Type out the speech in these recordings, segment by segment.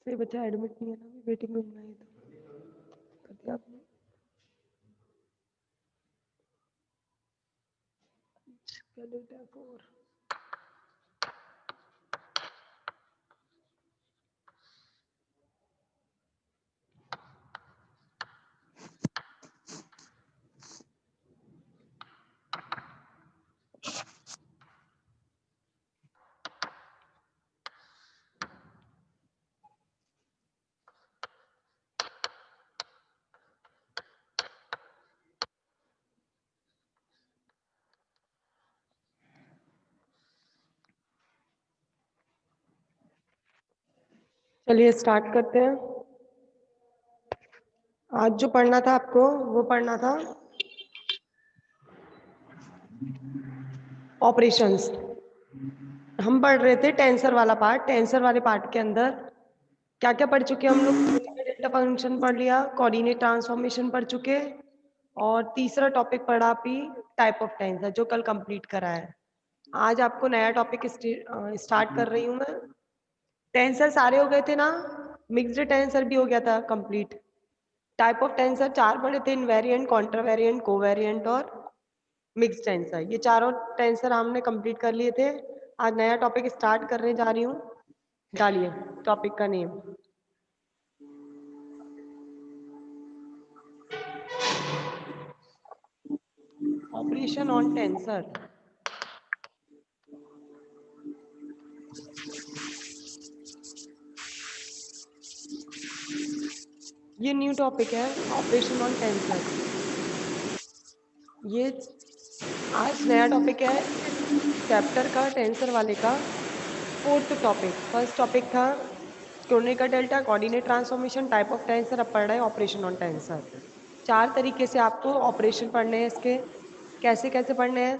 सही बच्चा एडमिट नहीं है ना, वेटिंग रूम में है तो कर दिया आपने। स्केलेटन 4 चलिए स्टार्ट करते हैं। आज जो पढ़ना था आपको वो पढ़ना था ऑपरेशंस। हम पढ़ रहे थे टेंसर वाला पार्ट। टेंसर वाले पार्ट के अंदर क्या क्या पढ़ चुके हम लोग? डेल्टा फंक्शन पढ़ लिया, कोऑर्डिनेट ट्रांसफॉर्मेशन पढ़ चुके, और तीसरा टॉपिक पढ़ा भी टाइप ऑफ टेंसर जो कल कंप्लीट करा है। आज आपको नया टॉपिक स्टार्ट कर रही हूँ मैं। टेंसर सारे हो गए थे ना, मिक्स्ड टेंसर भी हो गया था कंप्लीट। टाइप ऑफ टेंसर 4 पढ़े थे, इनवेरिएंट, कॉन्ट्रावेरिएंट, कोवेरिएंट और मिक्स्ड टेंसर। ये चारों टेंसर हमने कंप्लीट कर लिए थे। आज नया टॉपिक स्टार्ट करने जा रही हूँ। डालिए टॉपिक का नेम। Operation on tensor. ये न्यू टॉपिक है, ऑपरेशन ऑन टेंसर। ये आज नया टॉपिक है चैप्टर का, टेंसर वाले का 4th टॉपिक। फर्स्ट टॉपिक था chronicle delta, coordinate transformation, type of tensor. अब पढ़ रहे हैं ऑपरेशन ऑन टेंसर। 4 तरीके से आपको ऑपरेशन पढ़ने हैं इसके। कैसे कैसे पढ़ने हैं?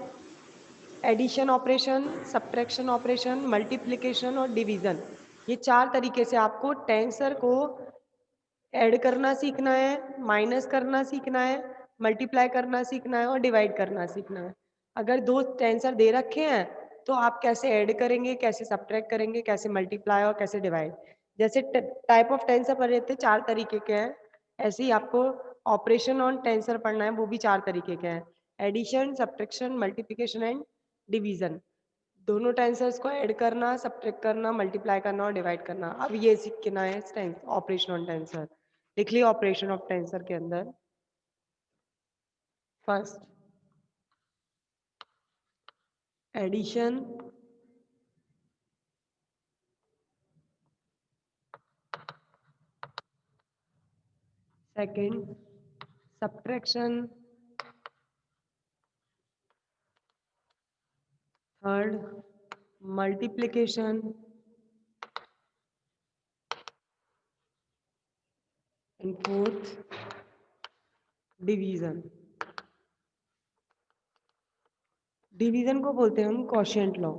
Addition operation, subtraction operation, multiplication और डिवीजन। ये 4 तरीके से आपको टेंसर को ऐड करना सीखना है, माइनस करना सीखना है, मल्टीप्लाई करना सीखना है और डिवाइड करना सीखना है। अगर 2 टेंसर दे रखे हैं तो आप कैसे ऐड करेंगे, कैसे सब्ट्रैक्ट करेंगे, कैसे मल्टीप्लाई और कैसे डिवाइड। जैसे टाइप ऑफ टेंसर पढ़ रहे थे 4 तरीके के हैं, ऐसे ही आपको ऑपरेशन ऑन टेंसर पढ़ना है, वो भी 4 तरीके के हैं। Addition, subtraction, multiplication and division. दोनों टेंसर्स को ऐड करना, सब्ट्रैक्ट करना, मल्टीप्लाई करना और डिवाइड करना। अब ये सीखना है ऑपरेशन ऑन टेंसर। लिख लिया ऑपरेशन ऑफ टेंसर के अंदर। First edition, second subtraction, third multiplication and fourth division. Division को बोलते हैं हम क्वोशिएंट लॉ।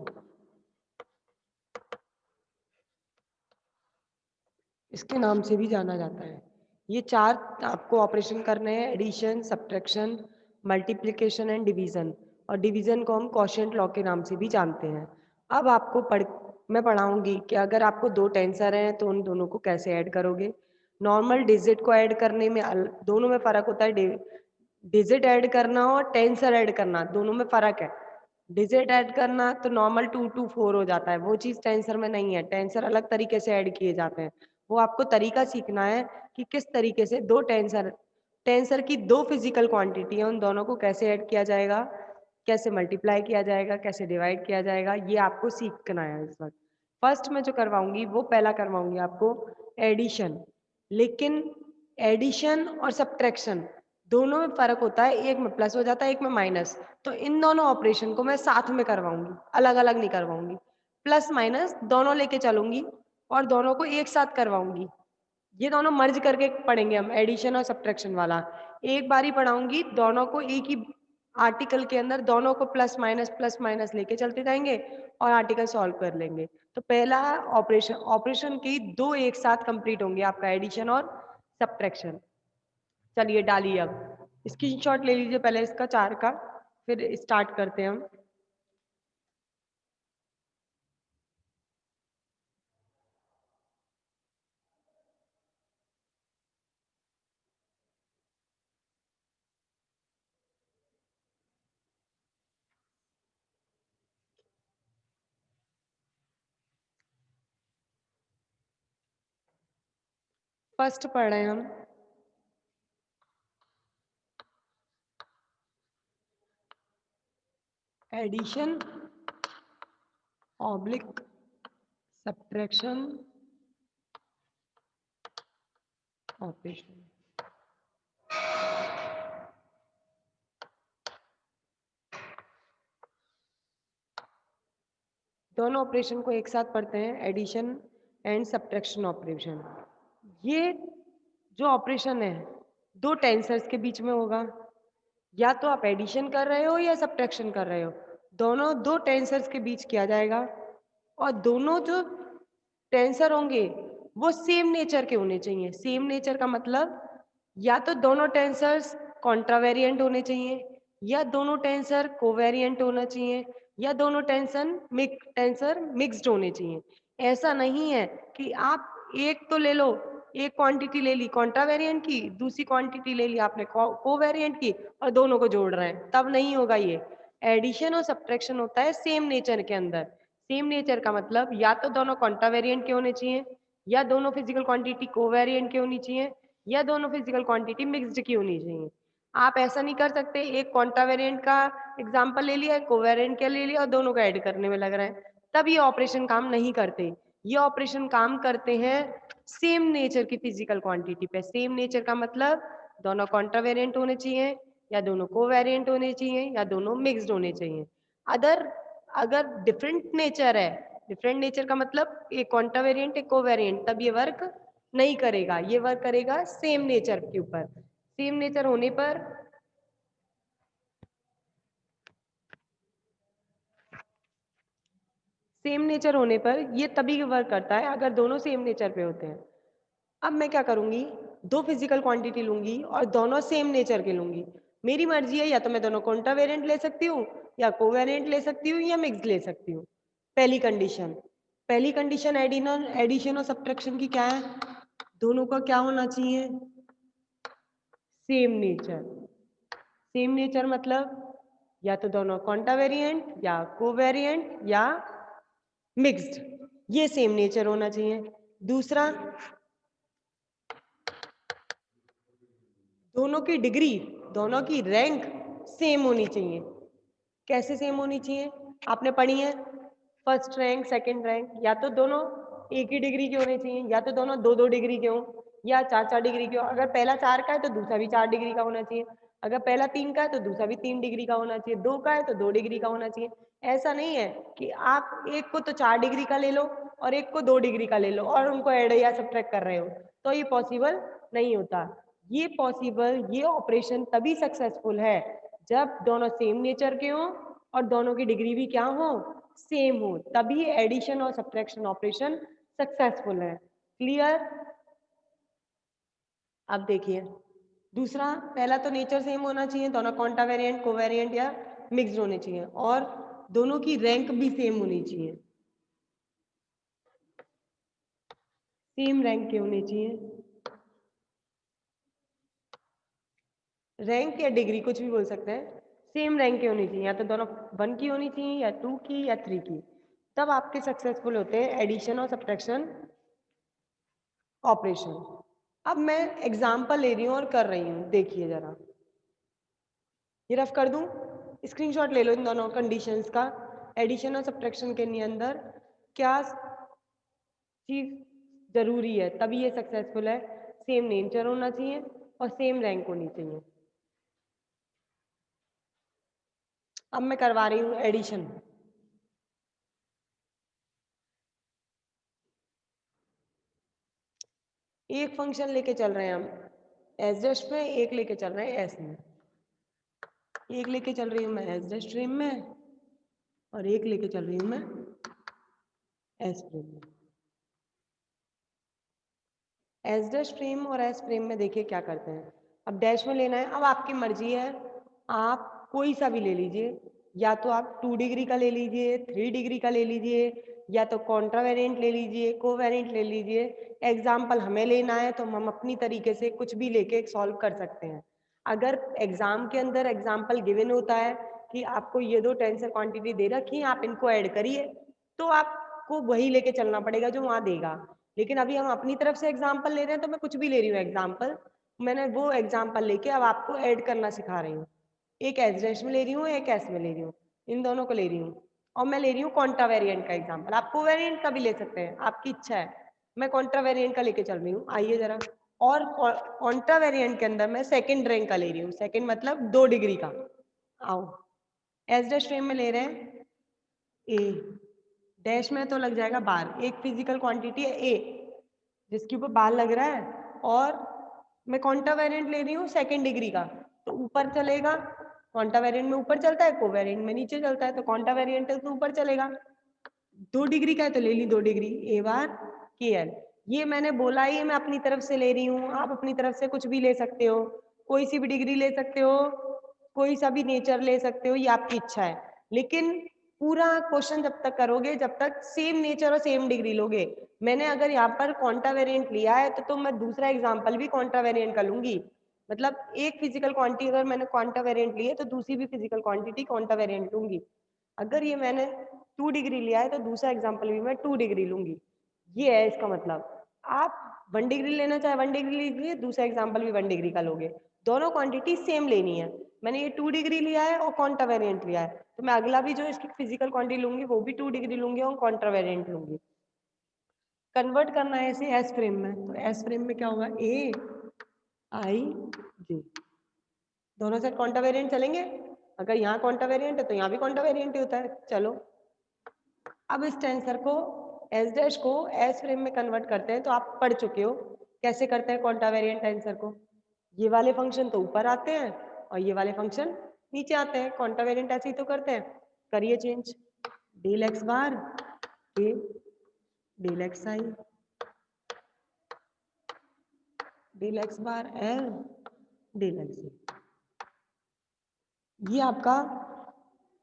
इसके नाम से भी जाना जाता है। ये 4 आपको ऑपरेशन करने हैं, addition, subtraction, multiplication and division. और डिवीजन को हम क्वोशिएंट लॉ के नाम से भी जानते हैं। अब आपको मैं पढ़ाऊंगी कि अगर आपको 2 टेंसर हैं तो उन दोनों को कैसे ऐड करोगे। नॉर्मल डिजिट को ऐड करने में दोनों में फ़र्क होता है। डिजिट ऐड करना और टेंसर ऐड करना, दोनों में फ़र्क है। डिजिट ऐड करना तो नॉर्मल 2 to 4 हो जाता है, वो चीज़ टेंसर में नहीं है। टेंसर अलग तरीके से ऐड किए जाते हैं। वो आपको तरीका सीखना है कि किस तरीके से 2 टेंसर टेंसर की 2 फिजिकल क्वांटिटी है, उन दोनों को कैसे ऐड किया जाएगा, कैसे मल्टीप्लाई किया जाएगा, कैसे डिवाइड किया जाएगा, ये आपको सीखना है इस वक्त। फर्स्ट मैं जो करवाऊंगी वो पहला करवाऊंगी आपको एडिशन। लेकिन एडिशन और सब्ट्रैक्शन दोनों में फर्क होता है, एक में प्लस हो जाता है, एक में माइनस। तो इन दोनों ऑपरेशन को मैं साथ में करवाऊंगी, अलग अलग नहीं करवाऊंगी। प्लस माइनस दोनों लेके चलूंगी और दोनों को एक साथ करवाऊंगी। ये दोनों मर्ज करके पढ़ेंगे हम, एडिशन और सब्ट्रैक्शन वाला। एक बार ही पढ़ाऊंगी, दोनों को एक ही आर्टिकल के अंदर दोनों को प्लस माइनस लेके चलते जाएंगे और आर्टिकल सॉल्व कर लेंगे। तो पहला ऑपरेशन, ऑपरेशन की 2 एक साथ कंप्लीट होंगे, आपका एडिशन और सब्ट्रैक्शन। चलिए डालिए, अब स्क्रीनशॉट ले लीजिए पहले इसका 4 का, फिर स्टार्ट करते हैं हम। फर्स्ट पढ़ रहे हैं हम एडिशन ऑब्लिक सब्ट्रैक्शन ऑपरेशन। दोनों ऑपरेशन को एक साथ पढ़ते हैं, एडिशन एंड सब्ट्रैक्शन ऑपरेशन। ये जो ऑपरेशन है दो टेंसर्स के बीच में होगा, या तो आप एडिशन कर रहे हो या सब्ट्रैक्शन कर रहे हो, दोनों दो टेंसर्स के बीच किया जाएगा। और दोनों जो टेंसर होंगे वो सेम नेचर के होने चाहिए। सेम नेचर का मतलब या तो दोनों टेंसर्स कॉन्ट्रावेरिएंट होने चाहिए, या दोनों टेंसर कोवेरिएंट होना चाहिए, या दोनों टेंसर मिक्स्ड होने चाहिए। ऐसा नहीं है कि आप एक तो ले लो, एक क्वांटिटी ले ली कॉन्ट्रावेरिएंट की, दूसरी क्वांटिटी ले ली आपने कोवेरिएंट की और दोनों को जोड़ रहे हैं, तब नहीं होगा। ये एडिशन और सब्ट्रैक्शन होता है सेम नेचर के अंदर। सेम नेचर का मतलब या तो दोनों कॉन्ट्रावेरिएंट के होने चाहिए, या दोनों फिजिकल क्वांटिटी कोवेरिएंट की होनी चाहिए, या दोनों फिजिकल क्वांटिटी मिक्स्ड की होनी चाहिए। आप ऐसा नहीं कर सकते एक कॉन्ट्रावेरिएंट का एग्जांपल ले लिया, कोवेरिएंट का ले लिया और दोनों को ऐड करने में लग रहे हैं, तब ये ऑपरेशन काम नहीं करते। ये ऑपरेशन काम करते हैं सेम नेचर की फिजिकल क्वांटिटी पे। सेम नेचर का मतलब दोनों कॉन्ट्रावेरिएंट होने चाहिए, या दोनों कोवेरिएंट होने चाहिए, या दोनों मिक्स्ड होने चाहिए। अदर अगर डिफरेंट नेचर है, डिफरेंट नेचर का मतलब एक कॉन्ट्रावेरिएंट एक कोवेरिएंट, तब ये वर्क नहीं करेगा। ये वर्क करेगा सेम नेचर के ऊपर। सेम नेचर होने पर ये तभी वर्क करता है अगर दोनों सेम नेचर पे होते हैं। अब मैं क्या करूंगी, दो फिजिकल क्वांटिटी लूंगी और दोनों सेम नेचर के लूंगी। मेरी मर्जी है, या तो मैं दोनों कॉन्ट्रावेरिएंट ले सकती हूँ, या कोवेरिएंट ले सकती हूँ, या मिक्स ले सकती हूँ। पहली कंडीशन एडिशन और सब्ट्रैक्शन की क्या है, दोनों का क्या होना चाहिए, सेम नेचर। सेम नेचर मतलब या तो दोनों कॉन्ट्रावेरिएंट या कोवेरिएंट या मिक्स्ड, ये सेम नेचर होना चाहिए। दूसरा, दोनों की डिग्री, दोनों की रैंक सेम होनी चाहिए। कैसे सेम होनी चाहिए, आपने पढ़ी है फर्स्ट रैंक सेकंड रैंक, या तो दोनों एक ही डिग्री के होने चाहिए, या तो दोनों दो दो डिग्री के हों, या चार चार डिग्री के हो। अगर पहला 4 का है तो दूसरा भी 4 डिग्री का होना चाहिए। अगर पहला 3 का है तो दूसरा भी 3 डिग्री का होना चाहिए। 2 का है तो 2 डिग्री का होना चाहिए। ऐसा नहीं है कि आप एक को तो 4 डिग्री का ले लो और एक को 2 डिग्री का ले लो और उनको ऐड या सब्ट्रैक्ट कर रहे हो, तो ये पॉसिबल नहीं होता। ये ऑपरेशन तभी सक्सेसफुल है जब दोनों सेम नेचर के हों और दोनों की डिग्री भी क्या हो, सेम हो, तभी एडिशन और सब्ट्रैक्शन ऑपरेशन सक्सेसफुल है। क्लियर। अब देखिए दूसरा, पहला तो नेचर सेम होना चाहिए, दोनों कॉन्ट्रावेरिएंट कोवेरिएंट या मिक्स्ड होने चाहिए, और दोनों की रैंक भी सेम होनी चाहिए, सेम रैंक के होने चाहिए। रैंक या डिग्री कुछ भी बोल सकते हैं, सेम रैंक की होनी चाहिए, या तो दोनों 1 की होनी चाहिए, या 2 की, या 3 की, तब आपके सक्सेसफुल होते हैं एडिशन और सब्ट्रैक्शन ऑपरेशन। अब मैं एग्जाम्पल ले रही हूँ और कर रही हूँ, देखिए जरा, ये रफ कर दूं, स्क्रीनशॉट ले लो इन दोनों कंडीशंस का। एडिशन और सब्ट्रैक्शन के अंदर क्या चीज जरूरी है तभी ये सक्सेसफुल है, सेम नेचर होना चाहिए और सेम रैंक होनी चाहिए। अब मैं करवा रही हूँ एडिशन। एक फंक्शन लेके चल रहे हैं हम एस डैश में, एक लेके चल रहे हैं एस में। एक लेके चल रही हूँ मैं एस डैश स्ट्रीम में और एक लेके चल रही हूँ मैं एस स्ट्रीम में। एस डैश स्ट्रीम और एस स्ट्रीम में देखिए क्या करते हैं। अब डैश में लेना है, अब आपकी मर्जी है, आप कोई सा भी ले लीजिए, या तो आप 2 डिग्री का ले लीजिए, 3 डिग्री का ले लीजिए, या तो कॉन्ट्रावेरिएंट ले लीजिए, कोवेरिएंट ले लीजिए। एग्जाम्पल हमें लेना है तो हम अपनी तरीके से कुछ भी लेके सॉल्व कर सकते हैं। अगर एग्जाम के अंदर एग्जाम्पल गिवन होता है कि आपको ये दो टेंसर क्वांटिटी दे रखी है, आप इनको ऐड करिए, तो आपको वही लेके चलना पड़ेगा जो वहां देगा। लेकिन अभी हम अपनी तरफ से एग्जाम्पल ले रहे हैं तो मैं कुछ भी ले रही हूँ एग्जाम्पल। मैंने वो एग्जाम्पल लेके अब आपको ऐड करना सिखा रही हूँ। एक एस डैश में ले रही हूँ, एक एस में ले रही हूँ, इन दोनों को ले रही हूँ। और मैं ले रही हूँ कॉन्ट्रा वेरिएंट का एग्जाम्पल। आप कोवेरिएंट का भी ले सकते हैं, आपकी इच्छा है। मैं कॉन्ट्रा वेरिएंट का लेके चल रही हूँ, आइए जरा। और कॉन्ट्रा वेरिएंट के अंदर मैं सेकेंड रैंक का ले रही हूँ। सेकेंड मतलब 2 डिग्री का। आओ, एस डैश फ्रेम में ले रहे हैं ए, डैश में तो लग जाएगा बार। एक फिजिकल क्वांटिटी है ए जिसके ऊपर बार लग रहा है, और मैं कॉन्ट्रा वेरिएंट ले रही हूँ सेकेंड डिग्री का, तो ऊपर चलेगा। कॉन्ट्रा वेरिएंट में ऊपर चलता है, कोवेरिएंट में नीचे चलता है, तो कॉन्ट्रा वेरिएंट है तो ऊपर चलेगा। 2 डिग्री का है तो ले ली 2 डिग्री, ए बार के एल। ये मैंने बोला ही मैं अपनी तरफ से ले रही हूँ, आप अपनी तरफ से कुछ भी ले सकते हो, कोई सी भी डिग्री ले सकते हो, कोई सा भी नेचर ले सकते हो, ये आपकी इच्छा है। लेकिन पूरा क्वेश्चन जब तक करोगे जब तक सेम नेचर और सेम डिग्री लोगे। मैंने अगर यहाँ पर कॉन्ट्रा वेरिएंट लिया है तो मैं दूसरा एग्जाम्पल भी कॉन्ट्रा वेरिएंट का लूंगी। मतलब एक फिजिकल क्वांटिटी अगर मैंने क्वांटा वेरिएंट ली है तो दूसरी भी फिजिकल क्वांटिटी क्वांटा वेरिएंट लूंगी। अगर ये मैंने 2 डिग्री लिया है तो दूसरा एग्जाम्पल भी मैं 2 डिग्री लूंगी। ये है इसका मतलब। आप 1 डिग्री लेना चाहे 1 डिग्री लीजिए, दूसरा एग्जाम्पल भी 1 डिग्री का लोगे। दोनों क्वांटिटी सेम लेनी है। मैंने ये 2 डिग्री लिया है और कॉन्ट्रा वेरिएंट लिया है, तो मैं अगला भी जो इसकी फिजिकल क्वांटिटी लूंगी वो भी 2 डिग्री लूंगी और कॉन्ट्रा वेरिएंट लूंगी। कन्वर्ट करना है इसे एस फ्रेम में, तो एस फ्रेम में क्या होगा, ए आई जे, दोनों साइड कॉन्ट्रा वेरिएंट चलेंगे। अगर यहाँ कॉन्ट्रा वेरिएंट है तो यहाँ भी कॉन्ट्रा वेरिएंट ही होता है। चलो, अब इस टेंसर को एस डैश को एस फ्रेम में कन्वर्ट करते हैं, तो आप पढ़ चुके हो कैसे करते हैं कॉन्ट्रा वेरिएंट टेंसर को। ये वाले फंक्शन तो ऊपर आते हैं और ये वाले फंक्शन नीचे आते हैं। कॉन्ट्रा वेरिएंट ऐसे ही तो करते हैं। करिए चेंज, डेल एक्स बार के डेल एक्स आई डेल एक्स बार एल डेल एक्स। ये आपका,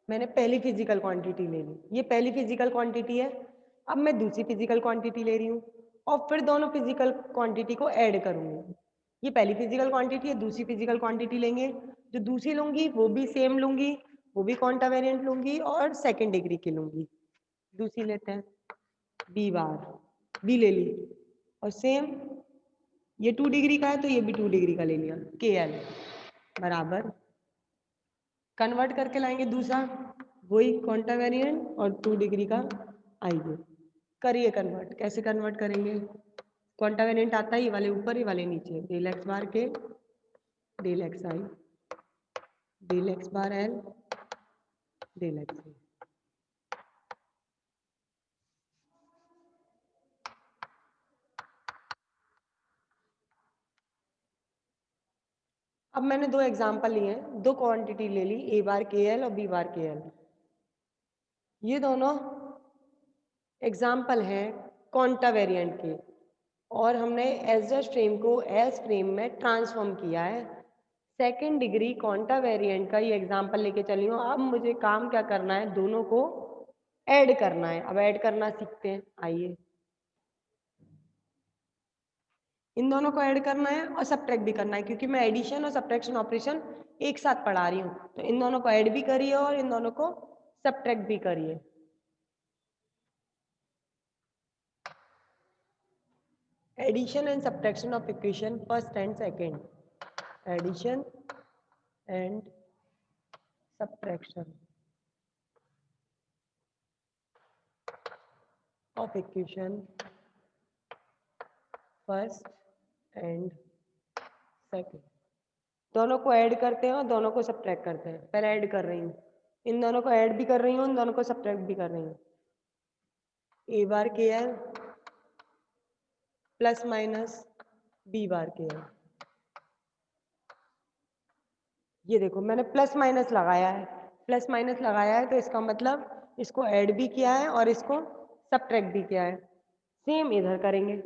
मैंने पहली फिजिकल क्वांटिटी ले ली, ये पहली फिजिकल क्वांटिटी है। अब मैं दूसरी फिजिकल क्वांटिटी ले रही हूँ और फिर दोनों फिजिकल क्वांटिटी को ऐड करूंगी। ये पहली फिजिकल क्वांटिटी है, दूसरी फिजिकल क्वांटिटी लेंगे। जो दूसरी लूंगी वो भी सेम लूंगी, वो भी क्वांटा वेरिएंट लूंगी और सेकेंड डिग्री की लूंगी। दूसरी लेते हैं, बी बार, बी ले ली, और सेम ये 2 डिग्री का है तो ये भी 2 डिग्री का ले लिया, के एल बराबर। कन्वर्ट करके लाएंगे दूसरा, वही क्वांटा वेरिएंट और 2 डिग्री का आइए। करिए कन्वर्ट, कैसे कन्वर्ट करेंगे। क्वांटा वेरिएंट आता है ये वाले ऊपर, ये वाले नीचे। डेल एक्स बार के डेल एक्स आई डेल एक्स बार एल डेल एक्स आई। अब मैंने 2 एग्जाम्पल लिए हैं, 2 क्वांटिटी ले ली, ए बार के एल और बी बार के एल। ये दोनों एग्जाम्पल हैं क्वांटा वेरिएंट के, और हमने एस डैश फ्रेम को एस फ्रेम में ट्रांसफॉर्म किया है। सेकेंड डिग्री क्वांटा वेरिएंट का ये एग्जाम्पल लेके चली हूँ। अब मुझे काम क्या करना है, दोनों को ऐड करना है। अब ऐड करना सीखते हैं, आइए। इन दोनों को ऐड करना है और सब्ट्रैक्ट भी करना है, क्योंकि मैं एडिशन और सब्ट्रैक्शन ऑपरेशन एक साथ पढ़ा रही हूँ। तो इन दोनों को ऐड भी करिए और इन दोनों को सब्ट्रैक्ट भी करिए। Addition and subtraction of equation first and second, addition and subtraction of equation first and second. दोनों को ऐड करते हैं और दोनों को सब्ट्रैक्ट करते हैं। पहले ऐड कर रही हूँ, इन दोनों को ऐड भी कर रही हूँ, इन दोनों को सब्ट्रैक्ट भी कर रही हूँ। A bar K L plus minus B bar K L. ये देखो मैंने प्लस माइनस लगाया है, प्लस माइनस लगाया है तो इसका मतलब इसको ऐड भी किया है और इसको सब्ट्रैक्ट भी किया है। सेम इधर करेंगे,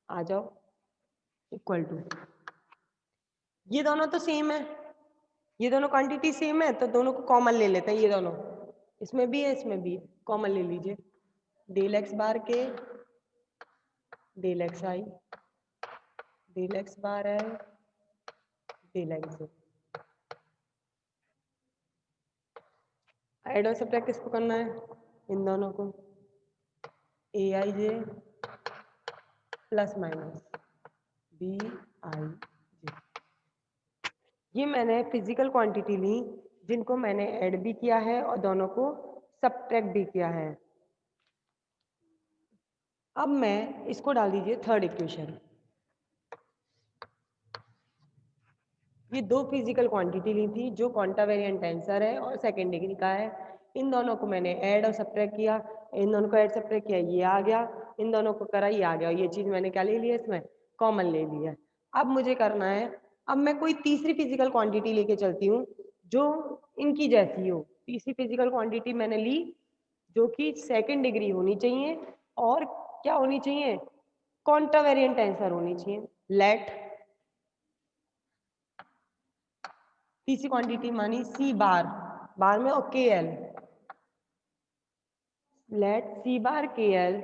आ जाओ, इक्वल टू। ये दोनों तो सेम है, ये दोनों क्वांटिटी सेम है, तो दोनों को कॉमन ले लेते हैं। ये दोनों इसमें भी है इसमें भी, कॉमन ले लीजिए। डेल एक्स बार के डेल एक्स आई डेल एक्स बार है डेल एक्स। ऐड और सब्ट्रैक्ट किसको करना है, इन दोनों को। ए आई जे प्लस माइनस बी आई जे। ये मैंने फिजिकल क्वांटिटी ली जिनको मैंने ऐड भी किया है और दोनों को सब्ट्रैक्ट भी किया है। अब मैं इसको डाल दीजिए थर्ड इक्वेशन। ये दो फिजिकल क्वांटिटी ली थी जो क्वांटावेरिएंट टेंसर है और सेकेंड डिग्री का है। इन दोनों को मैंने ऐड और सब्ट्रैक्ट किया, इन दोनों को ऐड सब्ट्रैक्ट किया, ये आ गया, इन दोनों को करा, ये आ गया। ये चीज मैंने क्या ले लिया, इसमें कॉमन ले लिया। अब मुझे करना है, अब मैं कोई तीसरी फिजिकल क्वांटिटी लेके चलती हूँ जो इनकी जैसी हो। तीसरी फिजिकल क्वांटिटी मैंने ली जो कि सेकेंड डिग्री होनी चाहिए और क्या होनी चाहिए, क्वांटावेरिएंट टेंसर होनी चाहिए। लेट तीसरी क्वांटिटी मानी सी बार, बार में और के L. Let see bar K L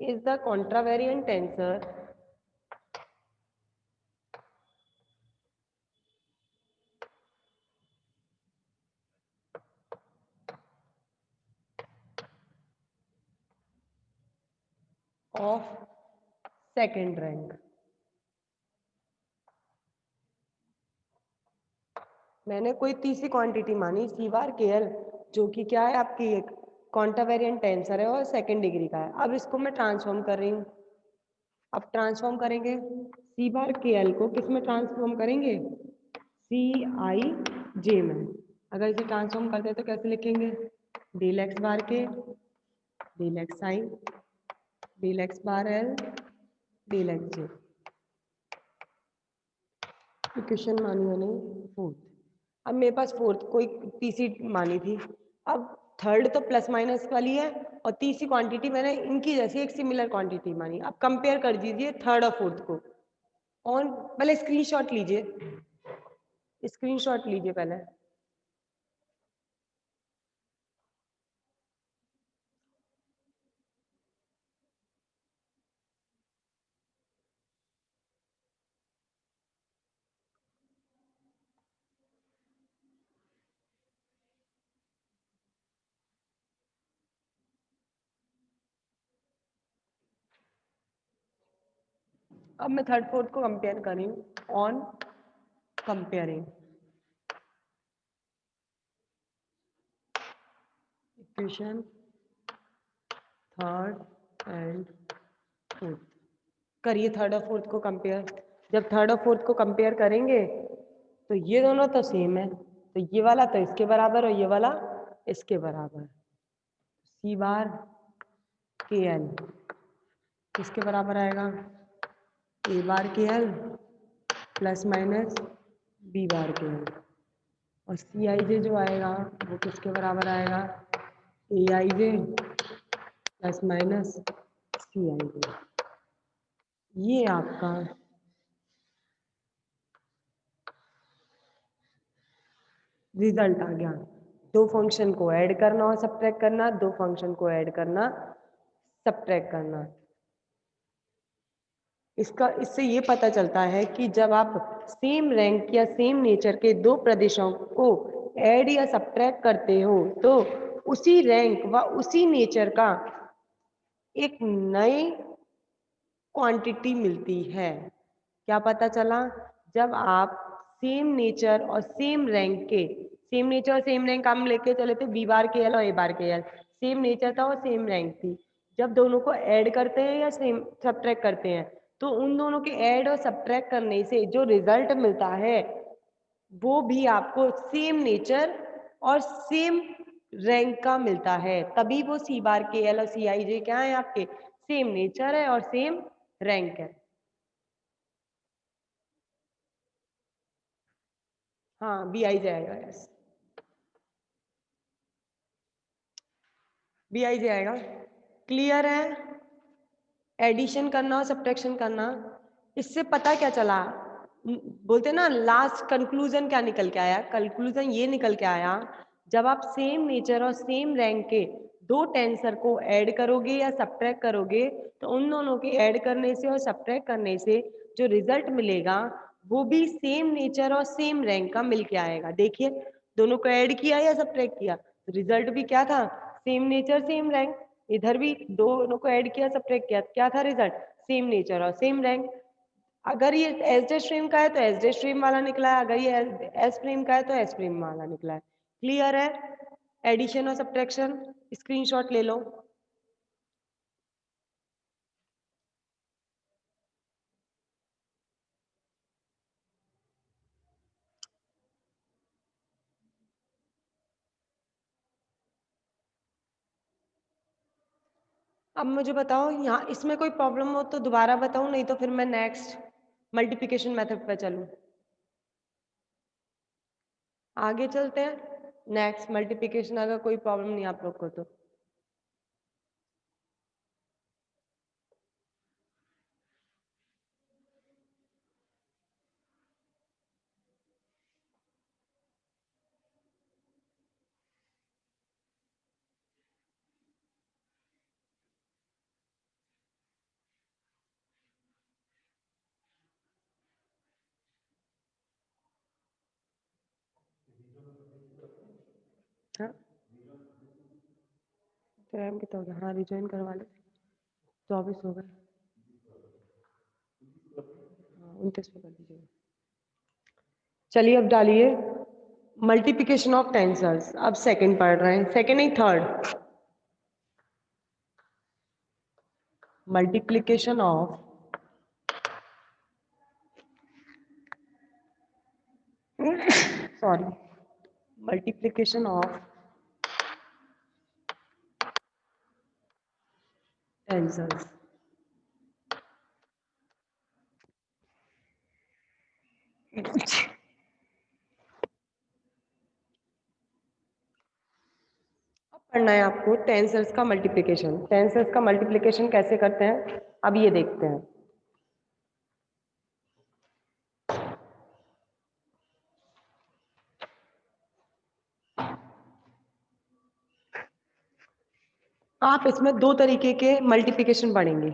is the contravariant tensor of second rank। मैंने कोई तीसरी क्वांटिटी मानी सी बार के एल जो कि क्या है, आपकी एक क्वांटावेरिएंट टेंसर है और सेकेंड डिग्री का है। अब इसको मैं ट्रांसफॉर्म कर रही हूँ। अब ट्रांसफॉर्म करेंगे सी बार के एल को, किस में ट्रांसफॉर्म करेंगे, सी आई जे में। अगर इसे ट्रांसफॉर्म करते हैं तो कैसे लिखेंगे, डेल एक्स बार के डेल एक्स आई डेल एक्स बार एल डेल एक्स जे। इक्वेशन मानी मैंने फोर्थ। अब मेरे पास फोर्थ कोई तीसरी मानी थी। अब थर्ड तो प्लस माइनस वाली है और तीसरी क्वांटिटी मैंने इनकी जैसी एक सिमिलर क्वांटिटी मानी। अब कंपेयर कर दीजिए थर्ड और फोर्थ को। और पहले स्क्रीनशॉट लीजिए, स्क्रीनशॉट लीजिए पहले। अब मैं थर्ड फोर्थ को कंपेयर कर रही हूँ on comparing equation third and fourth. करिए थर्ड और फोर्थ को कंपेयर। जब थर्ड और फोर्थ को कंपेयर करेंगे तो ये दोनों तो सेम है, तो ये वाला तो इसके बराबर और ये वाला इसके बराबर। सी बार के एल किसके बराबर आएगा, A bar K L plus minus B bar K L. और सी आई जे जो आएगा वो किसके बराबर आएगा, ए आई जे प्लस माइनस सी आई जे। ये आपका रिजल्ट आ गया। दो फंक्शन को ऐड करना और सब्ट्रैक्ट करना, दो फंक्शन को ऐड करना सब्ट्रैक्ट करना। इससे ये पता चलता है कि जब आप सेम रैंक या सेम नेचर के दो प्रदेशों को ऐड या सब्ट्रैक्ट करते हो तो उसी रैंक व उसी नेचर का एक नई क्वांटिटी मिलती है। क्या पता चला, जब आप सेम नेचर और सेम रैंक के, सेम नेचर और सेम रैंक हम लेके चले थे बी बार के एल और ए bar K L, same nature था और सेम रैंक थी। जब दोनों को ऐड करते हैं या सेम सब्ट्रैक्ट करते हैं तो उन दोनों के ऐड और सब्ट्रैक्ट करने से जो रिजल्ट मिलता है वो भी आपको सेम नेचर और सेम रैंक का मिलता है। तभी वो सी बार के एल और सी आई जे क्या है, आपके सेम नेचर है और सेम रैंक है। हाँ बी आई जाएगा, यस बी आई जाएगा। क्लियर है, एडिशन करना और सब्ट्रैक्शन करना। इससे पता क्या चला, बोलते ना लास्ट कंक्लूजन क्या निकल के आया, कंक्लूजन ये निकल के आया, जब आप सेम नेचर और सेम रैंक के दो टेंसर को ऐड करोगे या सब्ट्रैक्ट करोगे तो उन दोनों के ऐड करने से और सब्ट्रैक्ट करने से जो रिजल्ट मिलेगा वो भी सेम नेचर और सेम रैंक का मिल के आएगा। देखिए दोनों को ऐड किया या सब्ट्रैक्ट किया, रिजल्ट भी क्या था, सेम नेचर सेम रैंक। इधर भी दोनों को ऐड किया सब्ट्रैक्ट किया, क्या था रिजल्ट, सेम नेचर और सेम रैंक। अगर ये एस डे स्ट्रीम का है तो एस डे स्ट्रीम वाला निकला है, अगर ये एस स्ट्रीम का है तो एस स्ट्रीम वाला निकला है। क्लियर है? एडिशन और सब्ट्रैक्शन स्क्रीनशॉट ले लो। अब मुझे बताओ यहाँ इसमें कोई प्रॉब्लम हो तो दोबारा बताऊं, नहीं तो फिर मैं नेक्स्ट मल्टीप्लिकेशन मेथड पे चलूं। आगे चलते हैं नेक्स्ट मल्टीप्लिकेशन, अगर कोई प्रॉब्लम नहीं आप लोग को तो। हाँ टाइम कितना हो गया? हाँ रिज्वाइन करवा ले, 24 हो गए। हाँ 29 पे कर दीजिएगा। चलिए अब डालिए मल्टीप्लिकेशन ऑफ टेंसर्स। अब सेकंड पढ़ रहे हैं, सेकंड नहीं third. Multiplication of sorry multiplication of tensors. पढ़ना है आपको टेंसर्स का मल्टीप्लिकेशन। टेंसर्स का मल्टीप्लिकेशन कैसे करते हैं अब ये देखते हैं। आप इसमें दो तरीके के मल्टीप्लिकेशन पढ़ेंगे,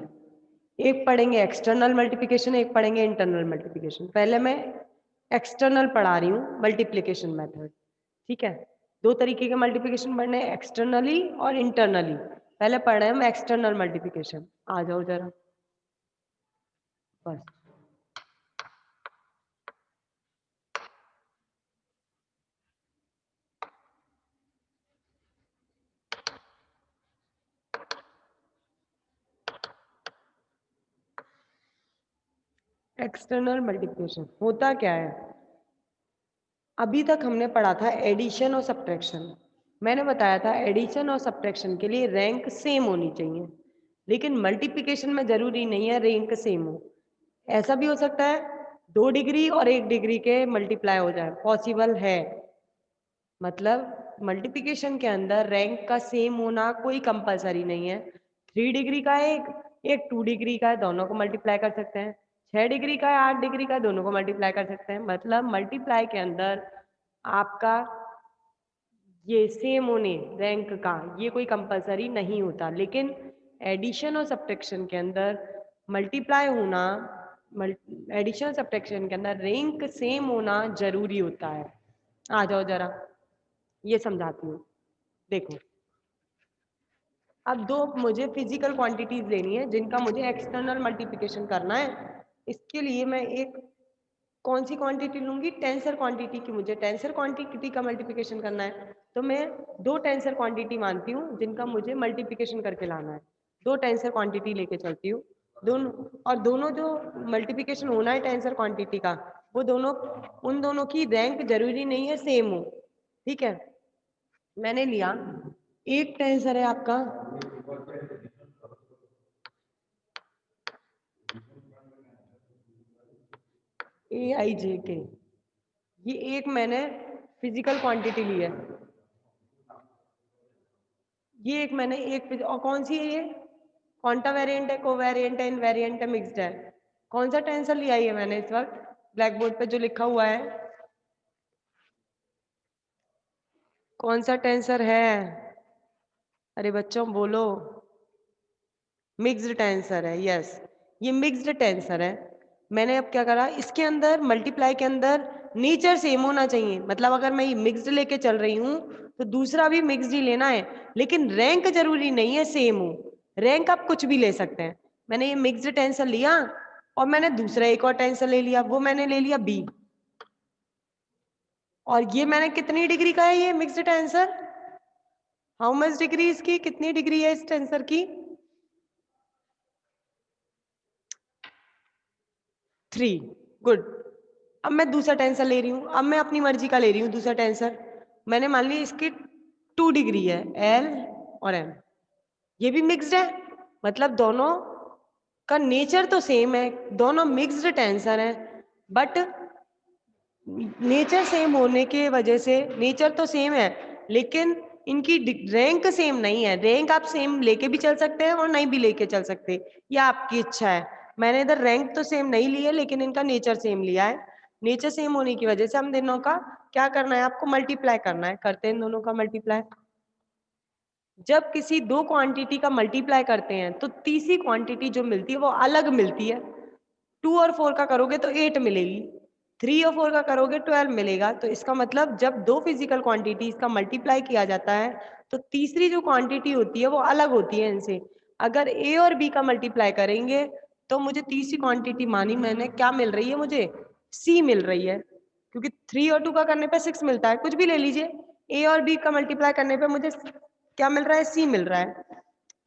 एक पढ़ेंगे एक्सटर्नल मल्टीप्लिकेशन, एक पढ़ेंगे इंटरनल मल्टीप्लिकेशन। पहले मैं एक्सटर्नल पढ़ा रही हूँ मल्टीप्लिकेशन मेथड, ठीक है। दो तरीके के मल्टीप्लिकेशन पढ़ने हैं, एक्सटर्नली और इंटरनली। पहले पढ़ रहे हैं हम एक्सटर्नल मल्टीप्लिकेशन। आ जाओ जरा बस। एक्सटर्नल मल्टीप्लिकेशन होता क्या है? अभी तक हमने पढ़ा था एडिशन और सब्ट्रैक्शन। मैंने बताया था एडिशन और सब्ट्रैक्शन के लिए रैंक सेम होनी चाहिए, लेकिन मल्टीप्लिकेशन में जरूरी नहीं है रैंक सेम हो। ऐसा भी हो सकता है 2 डिग्री और 1 डिग्री के मल्टीप्लाई हो जाए, पॉसिबल है। मतलब मल्टीप्लिकेशन के अंदर रैंक का सेम होना कोई कंपलसरी नहीं है। 3 डिग्री का है एक 2 डिग्री का है, दोनों को मल्टीप्लाई कर सकते हैं। 6 डिग्री का है 8 डिग्री का है, दोनों को मल्टीप्लाई कर सकते हैं। मतलब मल्टीप्लाई के अंदर आपका ये सेम होने रैंक का ये कोई कंपलसरी नहीं होता, लेकिन एडिशन और सब्ट्रैक्शन के अंदर मल्टीप्लाई होना, एडिशन सब्ट्रैक्शन के अंदर रैंक सेम होना जरूरी होता है। आ जाओ जरा ये समझाती हूँ। देखो अब दो मुझे फिजिकल क्वांटिटीज लेनी है जिनका मुझे एक्सटर्नल मल्टीप्लिकेशन करना है। इसके लिए मैं एक कौन सी क्वांटिटी लूंगी? टेंसर क्वांटिटी की। मुझे टेंसर क्वांटिटी का मल्टीप्लिकेशन करना है, तो मैं दो टेंसर क्वांटिटी मानती हूँ जिनका मुझे मल्टीप्लिकेशन करके लाना है। दो टेंसर क्वांटिटी लेके चलती हूँ दोनों, और दोनों जो मल्टीप्लिकेशन होना है टेंसर क्वांटिटी का, वो दोनों उन दोनों की रैंक जरूरी नहीं है सेम हो, ठीक है। मैंने लिया एक टेंसर है आपका AIJK, ये एक मैंने फिजिकल क्वांटिटी ली है। ये एक मैंने एक और कौन सी है ये? क्वांटा वेरिएंट है, कोवेरिएंट है, इनवेरिएंट है, मिक्स्ड है। कौन सा टेंसर लिया है मैंने इस वक्त? ब्लैक बोर्ड पे जो लिखा हुआ है कौन सा टेंसर है? अरे बच्चों बोलो। मिक्स्ड टेंसर है, यस ये मिक्स्ड टेंसर है। मैंने अब क्या करा, इसके अंदर मल्टीप्लाई के अंदर नेचर सेम होना चाहिए। मतलब अगर मैं ये मिक्स्ड लेके चल रही हूँ तो दूसरा भी मिक्स्ड ही लेना है, लेकिन रैंक जरूरी नहीं है सेम हो। रैंक आप कुछ भी ले सकते हैं। मैंने ये मिक्स्ड टेंसर लिया और मैंने दूसरा एक और टेंसर ले लिया, वो मैंने ले लिया बी। और ये मैंने कितनी डिग्री का है ये mixed tensor? How much degree इसकी, कितनी डिग्री है इस टेंसर की? 3। गुड। अब मैं दूसरा टेंसर ले रही हूँ, अब मैं अपनी मर्जी का ले रही हूँ दूसरा टेंसर। मैंने मान लिया इसकी 2 डिग्री है, एल और एम। ये भी मिक्स्ड है, मतलब दोनों का नेचर तो सेम है, दोनों मिक्स्ड टेंसर है, बट नेचर सेम होने के वजह से, नेचर तो सेम है लेकिन इनकी रैंक सेम नहीं है। रैंक आप सेम लेके भी चल सकते हैं और नहीं भी लेके चल सकते, यह आपकी इच्छा है। मैंने इधर रैंक तो सेम नहीं ली है लेकिन इनका नेचर सेम लिया है। नेचर सेम होने की वजह से हम दोनों का क्या करना है, आपको मल्टीप्लाई करना है। करते हैं इन दोनों का मल्टीप्लाई। जब किसी दो क्वांटिटी का मल्टीप्लाई करते हैं तो तीसरी क्वांटिटी जो मिलती है वो अलग मिलती है। 2 और 4 का करोगे तो 8 मिलेगी, 3 और 4 का करोगे 12 मिलेगा। तो इसका मतलब जब दो फिजिकल क्वांटिटीज का मल्टीप्लाई किया जाता है तो तीसरी जो क्वांटिटी होती है वो अलग होती है इनसे। अगर ए और बी का मल्टीप्लाई करेंगे तो मुझे तीसरी क्वांटिटी मानी मैंने, क्या मिल रही है मुझे? सी मिल रही है, क्योंकि 3 और 2 का करने पे 6 मिलता है। कुछ भी ले लीजिए, ए और बी का मल्टीप्लाई करने पे मुझे क्या मिल रहा है? सी मिल रहा है।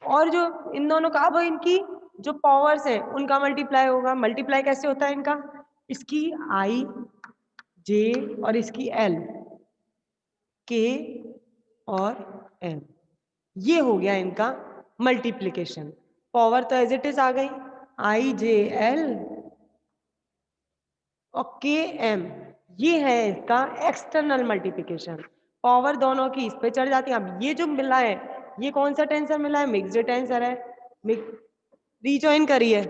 और जो इन दोनों का, अब इनकी जो पावर्स है उनका मल्टीप्लाई होगा। मल्टीप्लाई कैसे होता है इनका? इसकी आई जे और इसकी एल, के और एम, ये हो गया इनका मल्टीप्लिकेशन। पावर तो एज इट इज आ गई, आई जे एल और के एम, ये है इसका एक्सटर्नल मल्टीप्लिकेशन। पावर दोनों की इस पे चढ़ जाती है। अब ये जो मिला है ये कौन सा टेंसर मिला है? मिक्स्ड टेंसर है। रिजॉइन करिए।